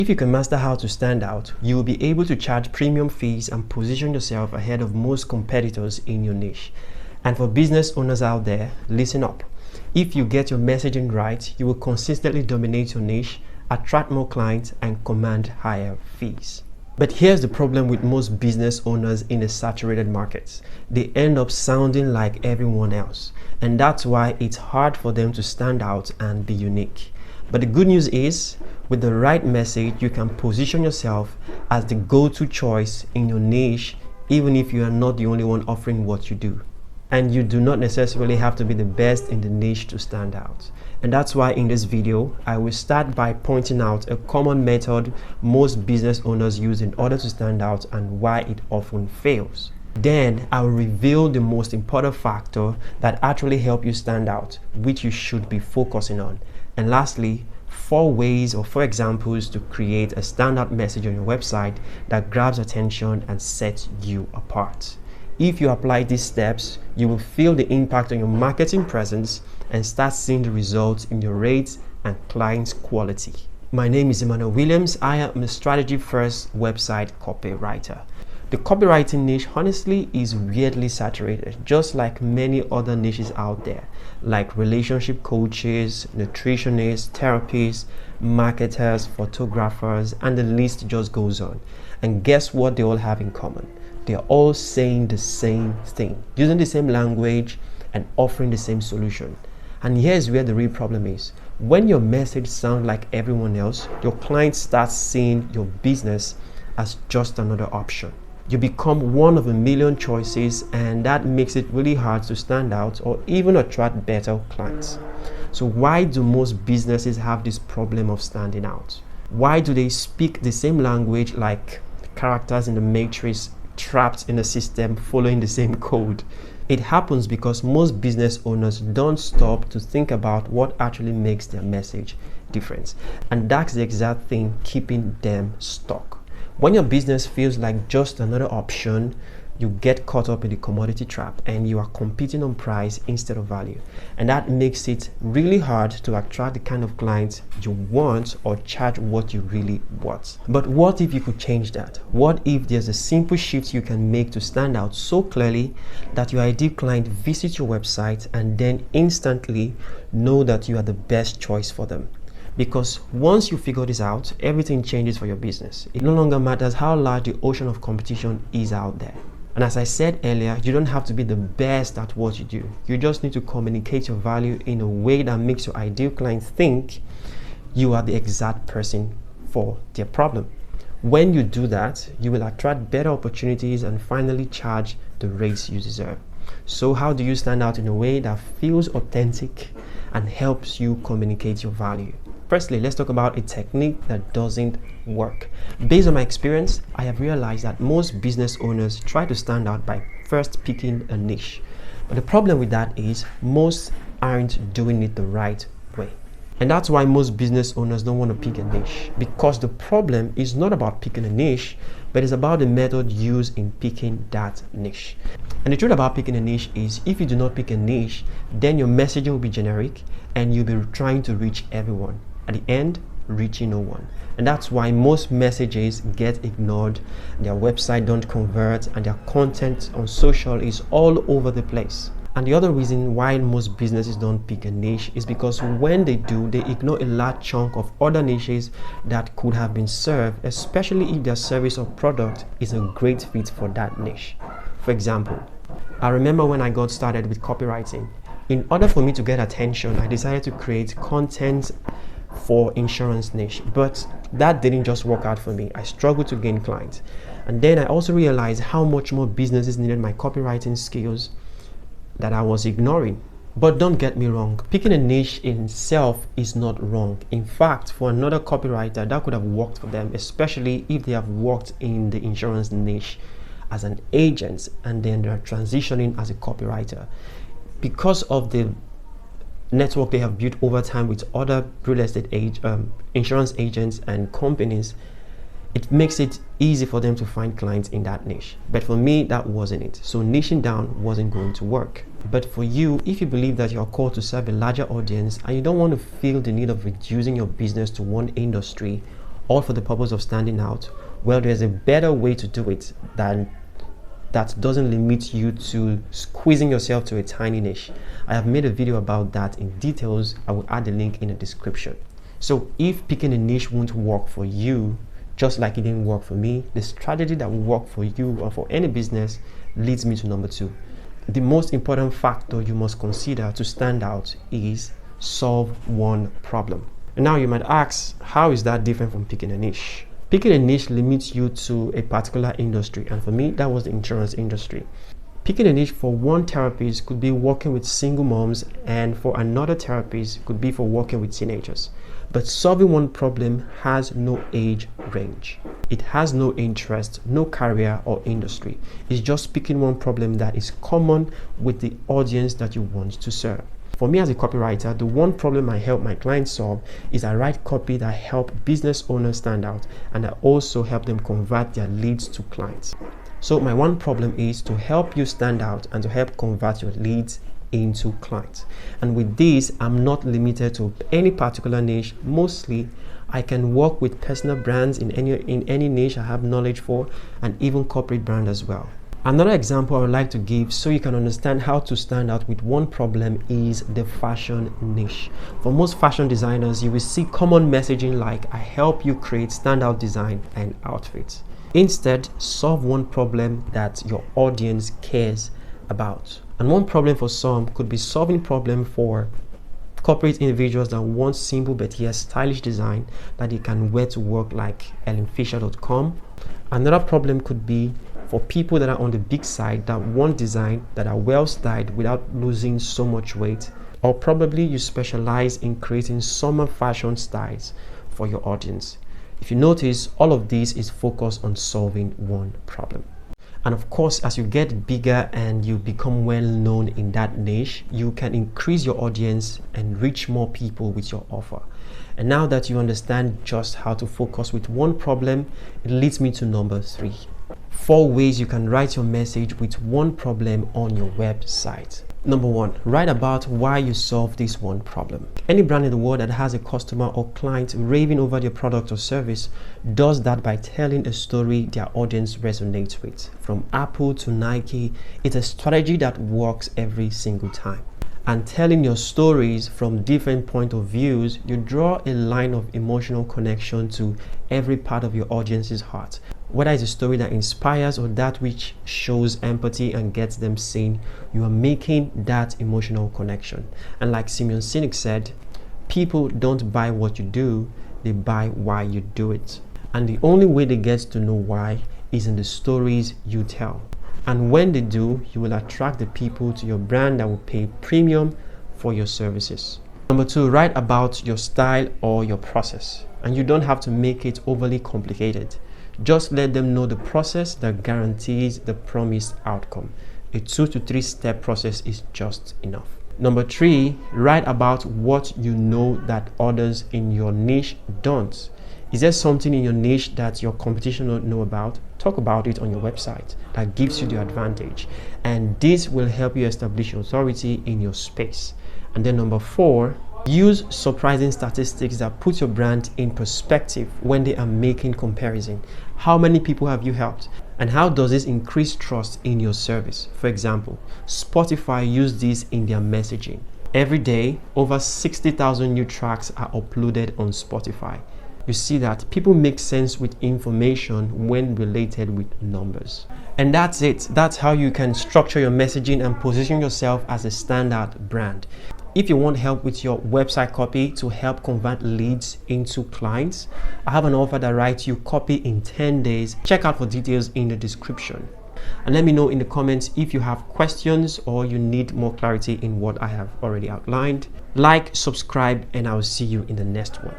If you can master how to stand out, you will be able to charge premium fees and position yourself ahead of most competitors in your niche. And for business owners out there, listen up. If you get your messaging right, you will consistently dominate your niche, attract more clients, and command higher fees. But here's the problem with most business owners in a saturated market. They end up sounding like everyone else, and that's why it's hard for them to stand out and be unique. But the good news is, with the right message, you can position yourself as the go-to choice in your niche, even if you are not the only one offering what you do. And you do not necessarily have to be the best in the niche to stand out. And that's why in this video, I will start by pointing out a common method most business owners use in order to stand out and why it often fails. Then I will reveal the most important factor that actually help you stand out, which you should be focusing on. And lastly, 4 ways or 4 examples to create a standout message on your website that grabs attention and sets you apart. If you apply these steps, you will feel the impact on your marketing presence and start seeing the results in your rates and clients' quality. My name is Emmanuel Williams. I am a strategy-first website copywriter. The copywriting niche honestly is weirdly saturated, just like many other niches out there, like relationship coaches, nutritionists, therapists, marketers, photographers, and the list just goes on. And guess what they all have in common? They're all saying the same thing, using the same language and offering the same solution. And here's where the real problem is. When your message sounds like everyone else, your clients start seeing your business as just another option. You become one of a million choices, and that makes it really hard to stand out or even attract better clients. So why do most businesses have this problem of standing out? Why do they speak the same language like characters in the Matrix, trapped in a system following the same code? It happens because most business owners don't stop to think about what actually makes their message different. And that's the exact thing keeping them stuck. When your business feels like just another option, you get caught up in the commodity trap and you are competing on price instead of value. And that makes it really hard to attract the kind of clients you want or charge what you really want. But what if you could change that? What if there's a simple shift you can make to stand out so clearly that your ideal client visits your website and then instantly know that you are the best choice for them? Because once you figure this out, everything changes for your business. It no longer matters how large the ocean of competition is out there. And as I said earlier, you don't have to be the best at what you do. You just need to communicate your value in a way that makes your ideal client think you are the exact person for their problem. When you do that, you will attract better opportunities and finally charge the rates you deserve. So how do you stand out in a way that feels authentic and helps you communicate your value? Firstly, let's talk about a technique that doesn't work. Based on my experience, I have realized that most business owners try to stand out by first picking a niche. But the problem with that is most aren't doing it the right way. And that's why most business owners don't want to pick a niche, because the problem is not about picking a niche, but it's about the method used in picking that niche. And the truth about picking a niche is if you do not pick a niche, then your messaging will be generic and you'll be trying to reach everyone. At the end, reaching no one. And that's why most messages get ignored, their website don't convert, and their content on social is all over the place. And the other reason why most businesses don't pick a niche is because when they do, they ignore a large chunk of other niches that could have been served, especially if their service or product is a great fit for that niche. For example, I remember when I got started with copywriting. In order for me to get attention, I decided to create content for insurance niche, but that didn't just work out for me. I struggled to gain clients. And then I also realized how much more businesses needed my copywriting skills that I was ignoring. But don't get me wrong, picking a niche in itself is not wrong. In fact, for another copywriter, that could have worked for them, especially if they have worked in the insurance niche as an agent and then they're transitioning as a copywriter. Because of the network they have built over time with other real estate insurance agents and companies, it makes it easy for them to find clients in that niche. But for me, that wasn't it. So niching down wasn't going to work. But for you, if you believe that you're called to serve a larger audience and you don't want to feel the need of reducing your business to one industry all for the purpose of standing out. Well, there's a better way to do it that doesn't limit you to squeezing yourself to a tiny niche. I have made a video about that in details. I will add the link in the description. So if picking a niche won't work for you, just like it didn't work for me, the strategy that will work for you or for any business leads me to number 2. The most important factor you must consider to stand out is solve one problem. And now you might ask, how is that different from picking a niche? Picking a niche limits you to a particular industry, and for me, that was the insurance industry. Picking a niche for one therapist could be working with single moms, and for another therapist could be for working with teenagers. But solving one problem has no age range. It has no interest, no career or industry. It's just picking one problem that is common with the audience that you want to serve. For me as a copywriter, the one problem I help my clients solve is I write copy that help business owners stand out, and I also help them convert their leads to clients. So my one problem is to help you stand out and to help convert your leads into clients. And with this, I'm not limited to any particular niche. Mostly, I can work with personal brands in any niche I have knowledge for, and even corporate brand as well. Another example I would like to give so you can understand how to stand out with one problem is the fashion niche. For most fashion designers, you will see common messaging like, I help you create standout design and outfits. Instead, solve one problem that your audience cares about. And one problem for some could be solving problem for corporate individuals that want simple but yet stylish design that they can wear to work, like ellenfisher.com. Another problem could be for people that are on the big side that want design that are well styled without losing so much weight. Or probably you specialize in creating summer fashion styles for your audience. If you notice, all of this is focused on solving one problem. And of course, as you get bigger and you become well known in that niche, you can increase your audience and reach more people with your offer. And now that you understand just how to focus with one problem, it leads me to number 3. 4 ways you can write your message with one problem on your website. Number 1, write about why you solve this one problem. Any brand in the world that has a customer or client raving over their product or service does that by telling a story their audience resonates with. From Apple to Nike, it's a strategy that works every single time. And telling your stories from different point of views, you draw a line of emotional connection to every part of your audience's heart. Whether it's a story that inspires or that which shows empathy and gets them seen, you are making that emotional connection. And like Simeon Sinek said, people don't buy what you do, they buy why you do it. And the only way they get to know why is in the stories you tell. And when they do, you will attract the people to your brand that will pay premium for your services. Number 2, write about your style or your process. And you don't have to make it overly complicated. Just let them know the process that guarantees the promised outcome. A 2 to 3 step process is just enough. Number 3, write about what you know that others in your niche don't. Is there something in your niche that your competition don't know about? Talk about it on your website. That gives you the advantage. And this will help you establish authority in your space. And then number 4, use surprising statistics that put your brand in perspective when they are making comparison. How many people have you helped? And how does this increase trust in your service? For example, Spotify use this in their messaging. Every day, over 60,000 new tracks are uploaded on Spotify. You see that people make sense with information when related with numbers. And that's it. That's how you can structure your messaging and position yourself as a standout brand. If you want help with your website copy to help convert leads into clients, I have an offer that writes you copy in 10 days. Check out for details in the description. And let me know in the comments if you have questions or you need more clarity in what I have already outlined. Like, subscribe, and I will see you in the next one.